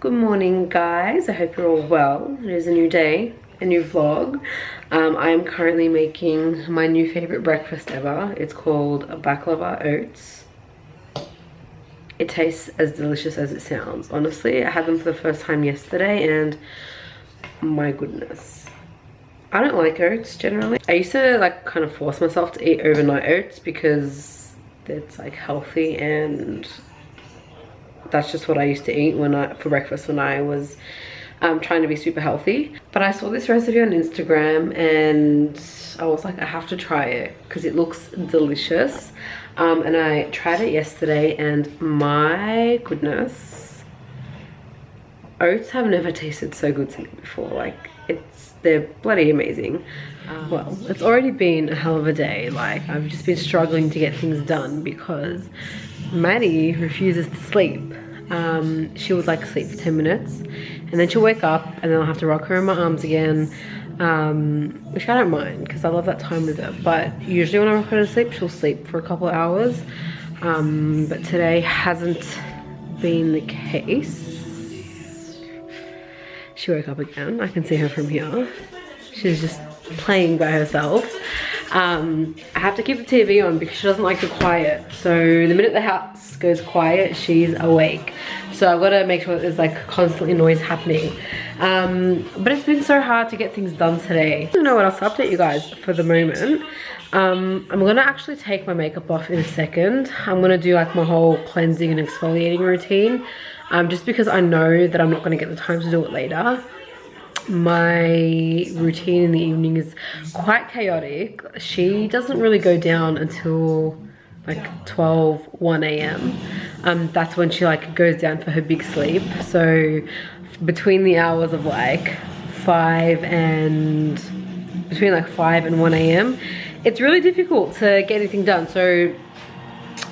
Good morning, guys. I hope you're all well. It is a new day, a new vlog. I am currently making my new favorite breakfast ever. It's called Baklava Oats. It tastes as delicious as it sounds, honestly. I had them for the first time yesterday and my goodness. I don't like oats generally. I used to like kind of force myself to eat overnight oats because it's like healthy, and that's just what I used to eat for breakfast when I was trying to be super healthy. But I saw this recipe on Instagram and I was like, I have to try it because it looks delicious. And I tried it yesterday and my goodness, oats have never tasted so good to me before. Like, they're bloody amazing. Well, it's already been a hell of a day. Like, I've just been struggling to get things done because Maddie refuses to sleep. She would like sleep for 10 minutes and then she'll wake up and then I'll have to rock her in my arms again, which I don't mind because I love that time with her. But usually when I rock her to sleep, she'll sleep for a couple of hours, but today hasn't been the case. She woke up again. I can see her from here. She's just playing by herself. I have to keep the TV on because she doesn't like the quiet. So the minute the house goes quiet, she's awake. So I've got to make sure that there's like constantly noise happening. But it's been so hard to get things done today. I don't know what else to update you guys for the moment. I'm gonna actually take my makeup off in a second. I'm gonna do like my whole cleansing and exfoliating routine. Just because I know that I'm not gonna get the time to do it later. My routine in the evening is quite chaotic. She doesn't really go down until like 12, 1 a.m. That's when she like goes down for her big sleep. So between the hours of like 5 and 1 a.m. it's really difficult to get anything done. So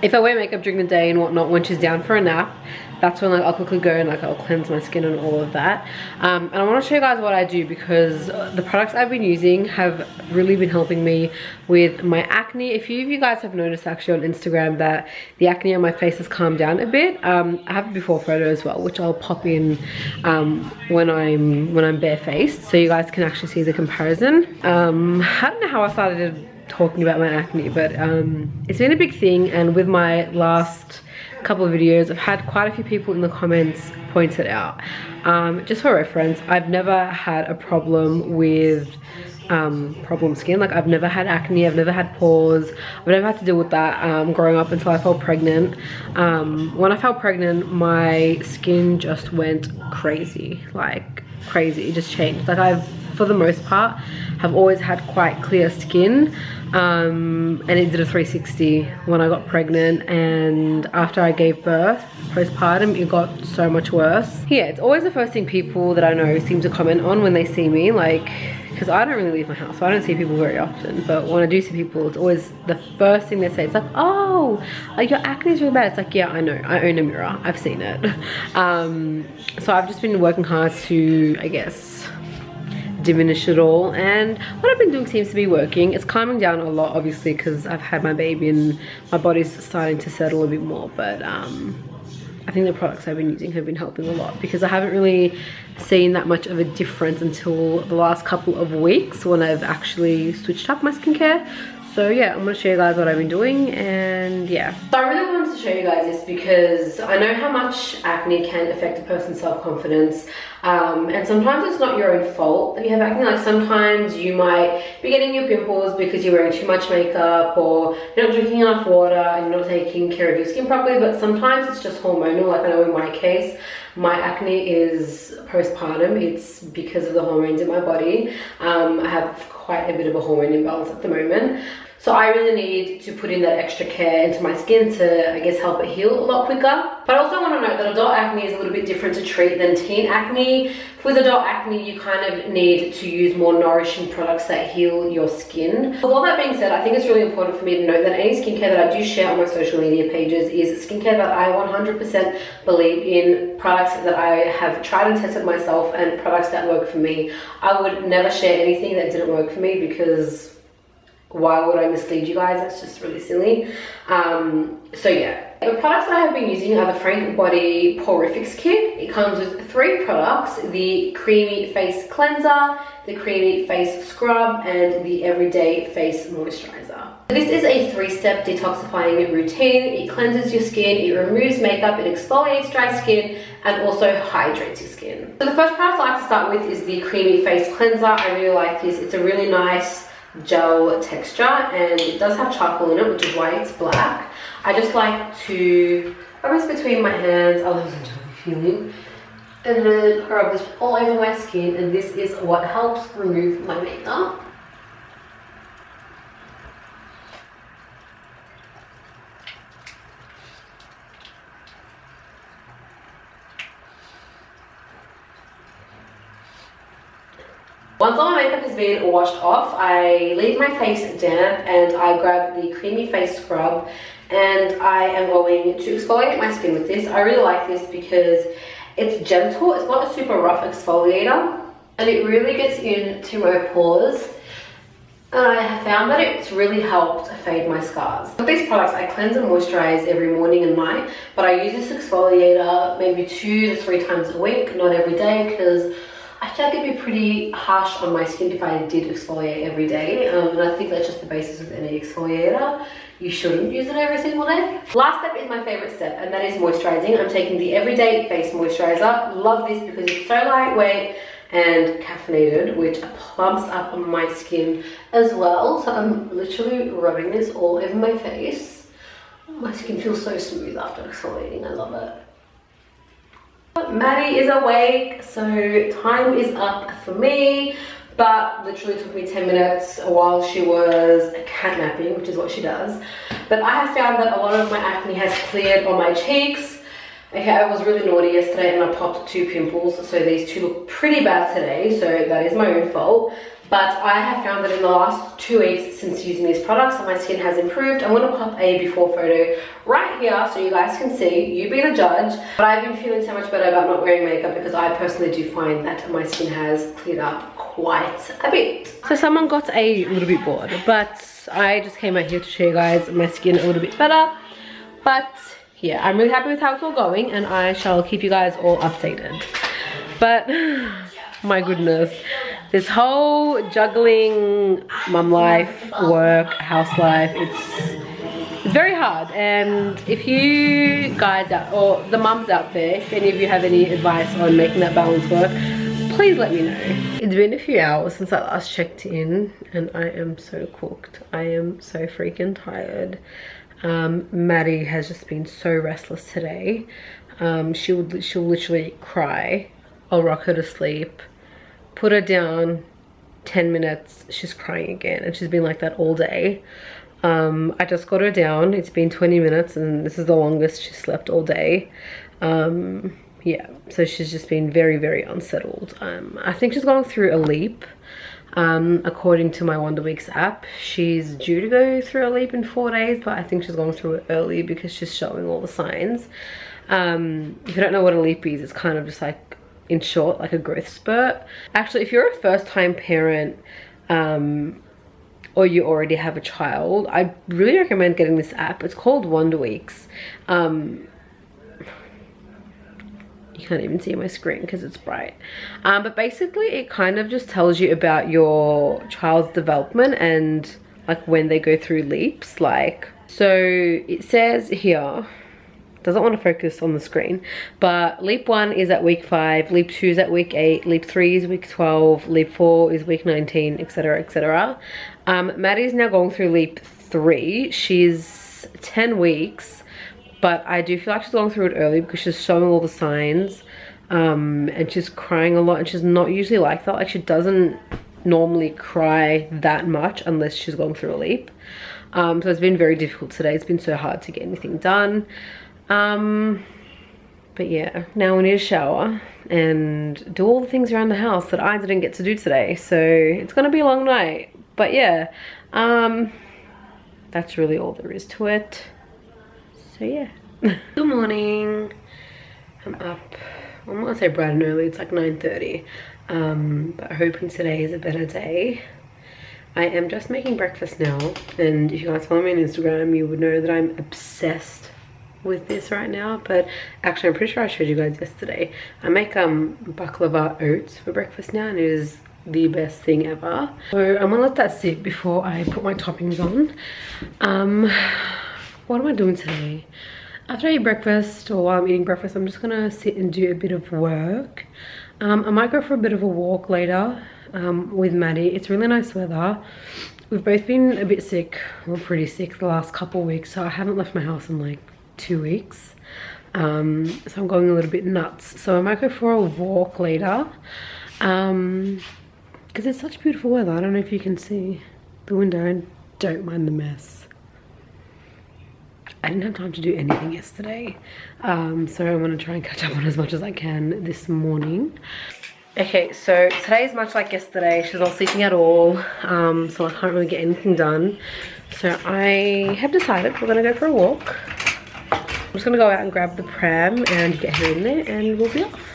if I wear makeup during the day and whatnot, when she's down for a nap, that's when like I'll quickly go and like I'll cleanse my skin and all of that. And I want to show you guys what I do because the products I've been using have really been helping me with my acne. A few of you guys have noticed actually on Instagram that the acne on my face has calmed down a bit. I have a before photo as well, which I'll pop in when I'm barefaced, so you guys can actually see the comparison. I don't know how I started talking about my acne, but it's been a big thing, and with my last couple of videos I've had quite a few people in the comments point it out. Just for reference, I've never had a problem with problem skin. Like, I've never had acne, I've never had pores, I've never had to deal with that growing up until I fell pregnant. When I fell pregnant, my skin just went crazy, like crazy. It just changed. Like, I've, for the most part, have always had quite clear skin, and it did a 360 when I got pregnant, and after I gave birth, postpartum, it got so much worse. Yeah, it's always the first thing people that I know seem to comment on when they see me, like, because I don't really leave my house, so I don't see people very often, but when I do see people, it's always the first thing they say. It's like, oh, like, your acne is really bad. It's like, yeah, I know, I own a mirror, I've seen it. So I've just been working hard to, I guess, diminish it all, and what I've been doing seems to be working. It's calming down a lot, obviously, because I've had my baby and my body's starting to settle a bit more, but I think the products I've been using have been helping a lot because I haven't really seen that much of a difference until the last couple of weeks when I've actually switched up my skincare. So yeah, I'm going to show you guys what I've been doing, and yeah. So I really wanted to show you guys this because I know how much acne can affect a person's self-confidence, and sometimes it's not your own fault that you have acne. Like, sometimes you might be getting your pimples because you're wearing too much makeup, or you're not drinking enough water and you're not taking care of your skin properly, but sometimes it's just hormonal. Like, I know in my case, my acne is postpartum. It's because of the hormones in my body. I have quite a bit of a hormone imbalance at the moment. So I really need to put in that extra care into my skin to, I guess, help it heal a lot quicker. But I also want to note that adult acne is a little bit different to treat than teen acne. With adult acne, you kind of need to use more nourishing products that heal your skin. With all that being said, I think it's really important for me to note that any skincare that I do share on my social media pages is skincare that I 100% believe in, products that I have tried and tested myself, and products that work for me. I would never share anything that didn't work for me because why would I mislead you guys? That's just really silly. So yeah, The products that I have been using are the Frank Body Pore-ifics Kit. It comes with 3 products: the Creamy Face Cleanser, the Creamy Face Scrub, and the Everyday Face Moisturizer. This is a 3-step detoxifying routine. It cleanses your skin, it removes makeup, it exfoliates dry skin, and also hydrates your skin. So the first product I like to start with is the Creamy Face Cleanser. I really like this. It's a really nice gel texture, and it does have charcoal in it, which is why it's black. I just like to rub this between my hands. I love the jelly feeling, and then rub this all over my skin, and this is what helps remove my makeup. Once all my makeup has been washed off, I leave my face damp and I grab the Creamy Face Scrub, and I am going to exfoliate my skin with this. I really like this because it's gentle. It's not a super rough exfoliator, and it really gets into my pores. And I have found that it's really helped fade my scars. With these products, I cleanse and moisturize every morning and night, but I use this exfoliator maybe 2 to 3 times a week, not every day, because I feel like it'd be pretty harsh on my skin if I did exfoliate every day, and I think that's just the basis of any exfoliator. You shouldn't use it every single day. Last step is my favorite step, and that is moisturizing. I'm taking the Everyday Face Moisturizer. Love this because it's so lightweight and caffeinated, which plumps up on my skin as well. So I'm literally rubbing this all over my face. My skin feels so smooth after exfoliating. I love it. Maddie is awake, so time is up for me, but literally took me 10 minutes while she was cat napping, which is what she does. But I have found that a lot of my acne has cleared on my cheeks. Okay, I was really naughty yesterday and I popped 2 pimples, so these 2 look pretty bad today, so that is my own fault. But I have found that in the last 2 weeks since using these products, my skin has improved. I'm going to pop a before photo right here so you guys can see. You be the judge. But I've been feeling so much better about not wearing makeup because I personally do find that my skin has cleared up quite a bit. So someone got a little bit bored, but I just came out here to show you guys my skin a little bit better. But yeah, I'm really happy with how it's all going, and I shall keep you guys all updated. But my goodness, this whole juggling mum life, work, house life, it's very hard. And if you guys out, or the mums out there, if any of you have any advice on making that balance work, please let me know. It's been a few hours since I last checked in, and I am so cooked. I am so freaking tired. Maddie has just been so restless today. She'll literally cry. I'll rock her to sleep, put her down, 10 minutes, she's crying again, and she's been like that all day. I just got her down. It's been 20 minutes and this is the longest she slept all day. Yeah, so she's just been very, very unsettled. I think she's going through a leap. According to my Wonder Weeks app, she's due to go through a leap in 4 days, but I think she's going through it early because she's showing all the signs. If you don't know what a leap is, it's kind of just like, in short, like a growth spurt. Actually, if you're a first-time parent, or you already have a child, I really recommend getting this app. It's called Wonder Weeks. You can't even see my screen because it's bright. But basically it kind of just tells you about your child's development and like when they go through leaps. Like, so it says here, doesn't want to focus on the screen, but leap 1 is at week 5, leap 2 is at week 8, leap 3 is week 12, leap 4 is week 19, etc, etc. Maddie's now going through leap 3. She's 10 weeks, but I do feel like she's going through it early because she's showing all the signs, and she's crying a lot, and she's not usually like that. Like, she doesn't normally cry that much unless she's going through a leap. So it's been very difficult today. It's been so hard to get anything done. But yeah, now we need a shower and do all the things around the house that I didn't get to do today. So it's gonna be a long night. But yeah, that's really all there is to it. So yeah. Good morning. I'm up, I'm not gonna say bright and early, it's like 9:30. But hoping today is a better day. I am just making breakfast now, and if you guys follow me on Instagram, you would know that I'm obsessed with this right now, but actually I'm pretty sure I showed you guys yesterday. I make baklava oats for breakfast now, and it is the best thing ever. So I'm gonna let that sit before I put my toppings on. What am I doing today? After I eat breakfast, or while I'm eating breakfast, I'm just gonna sit and do a bit of work. I might go for a bit of a walk later with Maddie. It's really nice weather. We've both been a bit sick, or pretty sick, the last couple of weeks, so I haven't left my house in like 2 weeks. So I'm going a little bit nuts. So I might go for a walk later. Because it's such beautiful weather. I don't know if you can see the window, and don't mind the mess. I didn't have time to do anything yesterday, so I'm going to try and catch up on as much as I can this morning. Okay, so today is much like yesterday. She's not sleeping at all, so I can't really get anything done. So I have decided we're going to go for a walk. I'm just going to go out and grab the pram and get her in there, and we'll be off.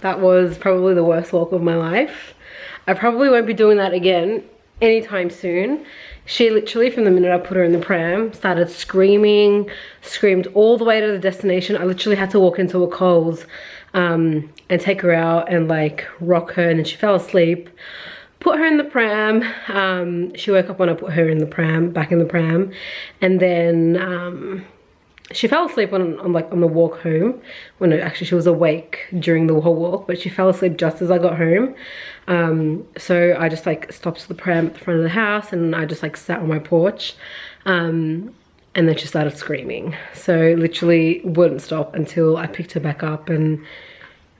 That was probably the worst walk of my life. I probably won't be doing that again anytime soon. She literally, from the minute I put her in the pram, started screaming, screamed all the way to the destination. I literally had to walk into a Coles and take her out and like rock her, and then she fell asleep. Put her in the pram. She woke up when I put her in the pram, back in the pram, and then she fell asleep on the walk home. Well, no, actually she was awake during the whole walk, but she fell asleep just as I got home. So I just like stopped the pram at the front of the house, and I just like sat on my porch, and then she started screaming. So literally wouldn't stop until I picked her back up, and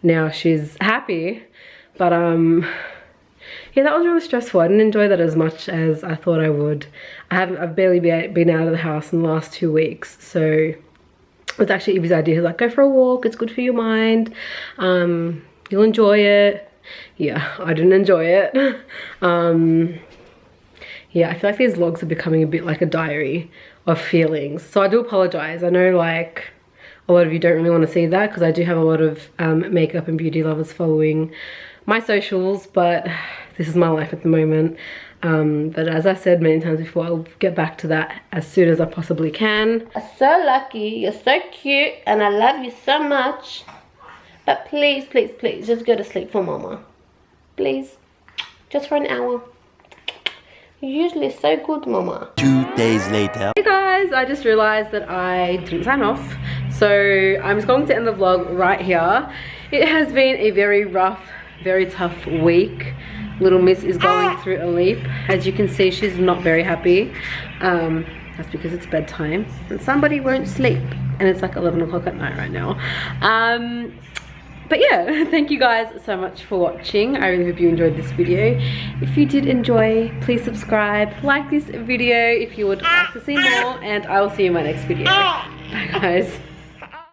now she's happy. But yeah, that was really stressful. I didn't enjoy that as much as I thought I would. I've barely been out of the house in the last 2 weeks, so it's actually Evie's idea. He's like, go for a walk, it's good for your mind, you'll enjoy it. Yeah, I didn't enjoy it. Yeah, I feel like these vlogs are becoming a bit like a diary of feelings, so I do apologize. I know like a lot of you don't really want to see that, because I do have a lot of makeup and beauty lovers following my socials, but this is my life at the moment. But as I said many times before, I'll get back to that as soon as I possibly can. I'm so lucky, you're so cute, and I love you so much. But please, please, please, just go to sleep for mama. Please, just for an hour. You're usually so good, mama. 2 days later. Hey guys, I just realized that I didn't sign off. So I'm just going to end the vlog right here. It has been a very rough, very tough week. Little Miss is going through a leap. As you can see, she's not very happy. That's because it's bedtime and somebody won't sleep, and it's like 11 o'clock at night right now. But yeah, thank you guys so much for watching. I really hope you enjoyed this video. If you did enjoy, please subscribe, like this video if you would like to see more, and I will see you in my next video. Bye guys.